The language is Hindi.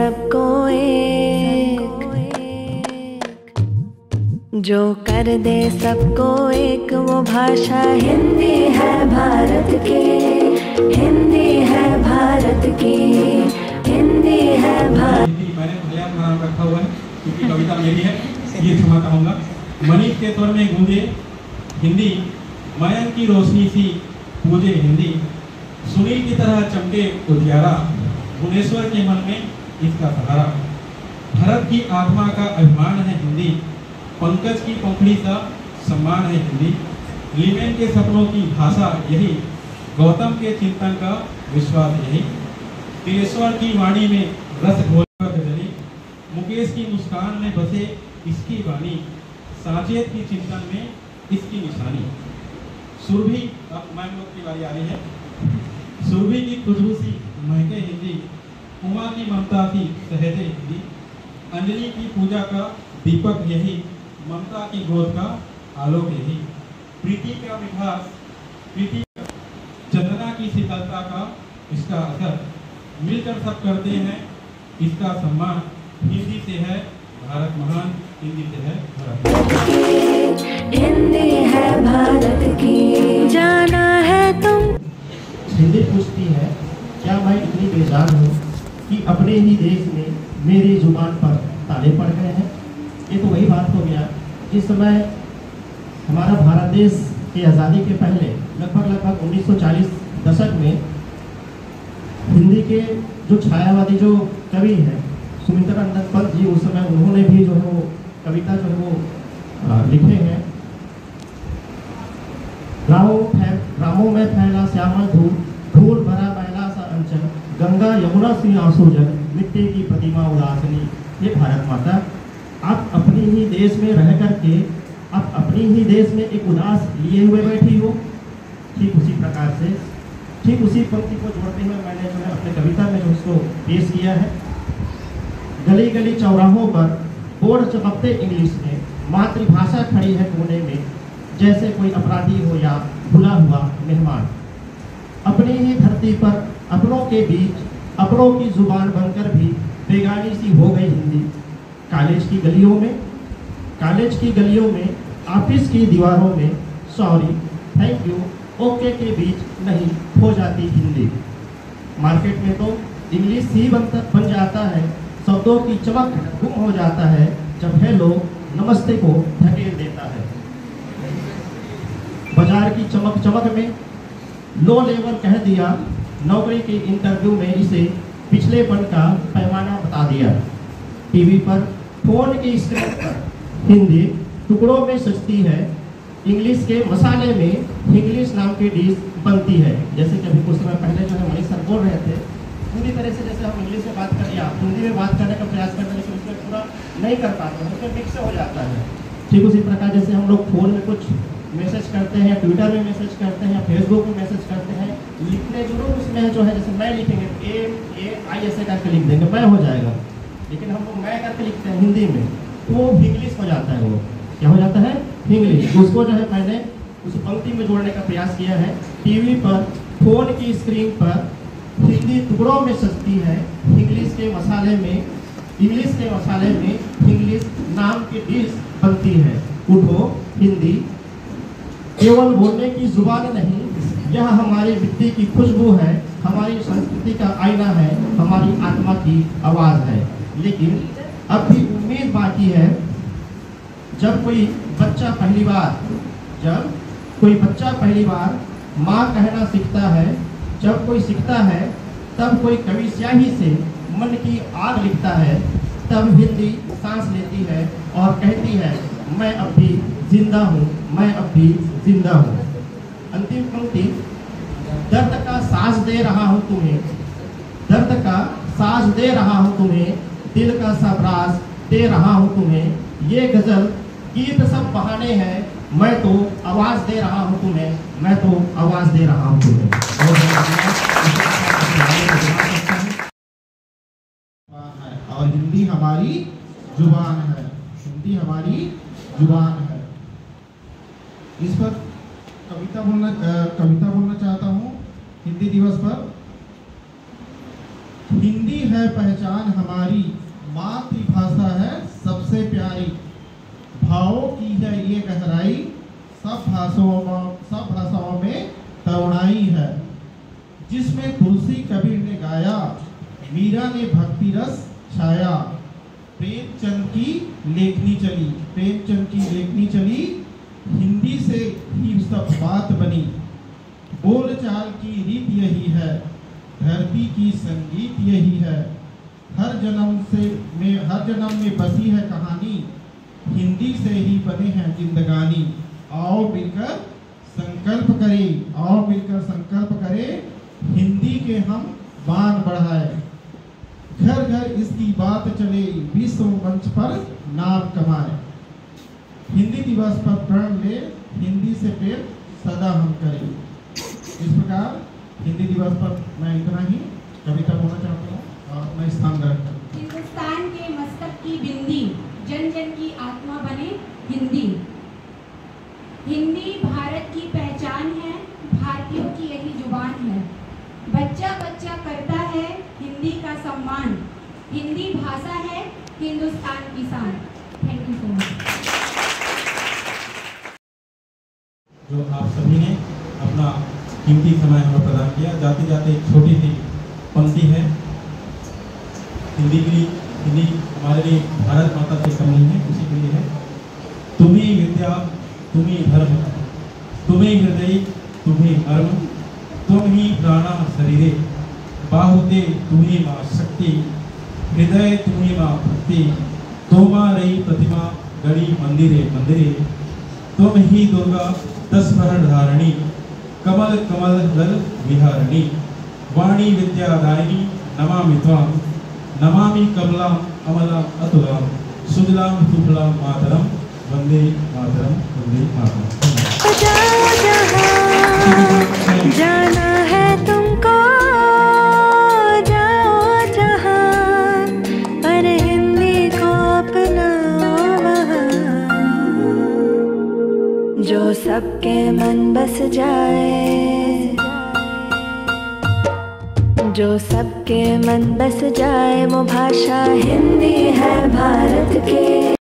सबको एक, जो कर दे सबको एक, वो भाषा हिंदी है भारत की, हिंदी है भारत की, हिंदी है भारत। मैंने भैया का नाम रखा हुआ है क्योंकि कविता मेरी है, ये क्षमा चाहूँगा। मनीष के स्वर में गूंजे हिंदी, मयंक की रोशनी सी पूजे हिंदी, सुनील की तरह चमके उजियारा, भुवनेश्वर के मन में इसका सहारा। भारत की आत्मा का अभिमान है हिंदी, पंकज की पंखुड़ी सा सम्मान है हिंदी, लीमेन के सपनों की भाषा यही, गौतम के चिंतन का विश्वास यही, तिलेश्वर की वाणी में रस घोलकर गजली, मुकेश की मुस्कान में बसे इसकी वाणी, साचेत की चिंतन में इसकी निशानी। सुरभि, अब मैम लोग की बारी आ रही है। सुरभि की खुशबू सी महके हिंदी, उमा की ममता सी सहेजे हिंदी, अंजलि की पूजा का दीपक यही, ममता की गोद का आलोक यही, प्रीति का मिठास, प्रीति चंदना की शीतलता का इसका असर, मिलकर सब करते हैं इसका सम्मान, हिंदी से है भारत महान, हिंदी से है भारत। हिंदी है भारत की, जाना है तुम। हिंदी पूछती है, क्या मैं इतनी बेजान हूँ कि अपने ही देश में मेरी जुबान पर ताले पड़ गए हैं। ये तो वही बात हो गया जिस समय हमारा भारत देश की आज़ादी के पहले लगभग 1940 दशक में हिंदी के जो छायावादी जो कवि हैं सुमित्रानंद पंत जी, उस समय उन्होंने भी जो है वो कविता जो है वो लिखे हैं। रामों में फैला श्यामल धूल भरा मैला सा अंचल, गंगा यमुना सी आंसू जल, मिट्टी की प्रतिमा उदासनी। ये भारत माता, आप अपनी ही देश में रह करके आप अपनी ही देश में एक उदास लिए हुए बैठी हो। ठीक उसी प्रकार से, ठीक उसी पंक्ति को जोड़ते हुए मैंने जो है अपने कविता में जो उसको पेश किया है। गली गली चौराहों पर बोर्ड चमकते इंग्लिश में, मातृभाषा खड़ी है कोने में, जैसे कोई अपराधी हो या भुला हुआ मेहमान। अपनी ही धरती पर अपनों के बीच अपनों की जुबान बनकर भी बेगानी सी हो गई हिंदी। कॉलेज की गलियों में, ऑफिस की दीवारों में, सॉरी, थैंक यू, ओके के बीच नहीं हो जाती हिंदी। मार्केट में तो इंग्लिश ही बन जाता है, शब्दों की चमक गुम हो जाता है जब हेलो नमस्ते को धकेल देता है। बाजार की चमक में लो लेवल कह दिया, नौकरी के इंटरव्यू में इसे पिछलेपन का पैमाना बता दिया। टीवी पर, फोन की स्क्रीन पर हिंदी टुकड़ों में सजती है, इंग्लिश के मसाले में इंग्लिश नाम की डिश बनती है। जैसे कि अभी कुछ समय पहले जो है मनीष सर बोल रहे थे, पूरी तरह से जैसे हम इंग्लिश में बात कर या हिंदी में बात करने का प्रयास करते हैं, लेकिन उसमें पूरा नहीं कर पाते हैं, उसमें मिक्स हो जाता है। ठीक उसी प्रकार जैसे हम लोग फोन में कुछ मैसेज करते हैं, ट्विटर में मैसेज करते हैं, फेसबुक में मैसेज करते हैं, लिखने जरूर उसमें जो है जैसे मैं लिखेंगे A ऐसे करके लिख देंगे, मैं हो जाएगा, लेकिन हम लोग मैं करके लिखते हैं हिंदी में, तो वो इंग्लिश हो जाता है। वो क्या हो जाता है? इंग्लिश। उसको जो है मैंने उस पंक्ति में जोड़ने का प्रयास किया है। टीवी पर, फोन की स्क्रीन पर हिंदी टुकड़ों में सजती है, इंग्लिश के मसाले में इंग्लिश नाम की डिश बनती है। उठो हिंदी केवल बोलने की जुबान नहीं, यह हमारी मिट्टी की खुशबू है, हमारी संस्कृति का आईना है, हमारी आत्मा की आवाज़ है। लेकिन अब भी उम्मीद बाकी है। जब कोई बच्चा पहली बार माँ कहना सीखता है, जब कोई सीखता है, तब कोई कवि स्याही से मन की आग लिखता है, तब हिंदी सांस लेती है और कहती है, मैं अब भी जिंदा हूँ, मैं अब भी जिंदा हूँ। अंतिम पंक्ति, दर्द का साज दे रहा हूँ तुम्हें, दिल का सबराज दे रहा हूँ तुम्हें। ये गजल गीत सब बहाने हैं, मैं तो आवाज दे रहा हूँ तुम्हें, मैं तो आवाज दे रहा हूँ तुम्हें। और हिंदी हमारी जुबान है, हिंदी हमारी जुबान है। इस पर कविता बोलना चाहता हूँ हिंदी दिवस पर। हिंदी है है पहचान हमारी, मातृभाषा है सबसे प्यारी। भावों की है ये गहराई, सब भाषाओं में तरुणाई है। जिसमें तुलसी कबीर ने गाया, मीरा ने भक्ति रस छाया। प्रेमचंद की लेखनी चली, हिंदी से ही सब बात बनी। बोलचाल की रीत यही है, धरती की संगीत यही है। हर जन्म में बसी है कहानी, हिंदी से ही बने हैं जिंदगानी। आओ मिलकर संकल्प करें, हिंदी के हम बाण बढ़ाए। घर घर इसकी बात चले, विश्व मंच पर नाम कमाए। हिंदी दिवस पर प्रण ले, हिंदी से प्रेम सदा हम करें। इस प्रकार हिंदी दिवस पर मैं इतना ही कविता बोलना चाहता हूँ और अपना स्थान ग्रहण करूँ। हिंदुस्तान के मस्तक की बिंदी, जन जन की आत्मा बने हिंदी। हिंदी भारत की पहचान है, भारतीयों की यही जुबान है। बच्चा बच्चा करता है हिंदी का सम्मान, हिंदी भाषा है हिंदुस्तान की शान। Thank you so much. जो आप सभी ने अपना कीमती समय हमें प्रदान किया। जाते जाते एक छोटी सी पंक्ति है हिंदी के लिए। हिंदी हमारे लिए भारत माता से कम नहीं है, उसी के लिए है। तुम्ही विद्या तुम्ही धर्म, तुम्ही हृदय तुम्ही मर्म, तुम ही प्राणा शरीरे। बाहुते तुम्ही माँ शक्ति, हृदय तुम्ही माँ भक्ति। तोमा रही प्रतिमा गढ़ी मंदिरे मंदिरे। तुम ही दुर्गा 10 प्रहर धारणी, कमल कमल दल विहारिणी। वाणी विद्यादायिनी नमामि त्वां, नमामि कमलां अमलां अतुलां। सुजलां सुफलां मातरं, वंदे मातरं वंदे मातरं। जाओ जहाँ जाना है तुमको, जाओ जहाँ, पर हिंदी को अपनाओ वहाँ। जो सबके मन बस जाए, जो सबके मन बस जाए, वो भाषा हिंदी है भारत की।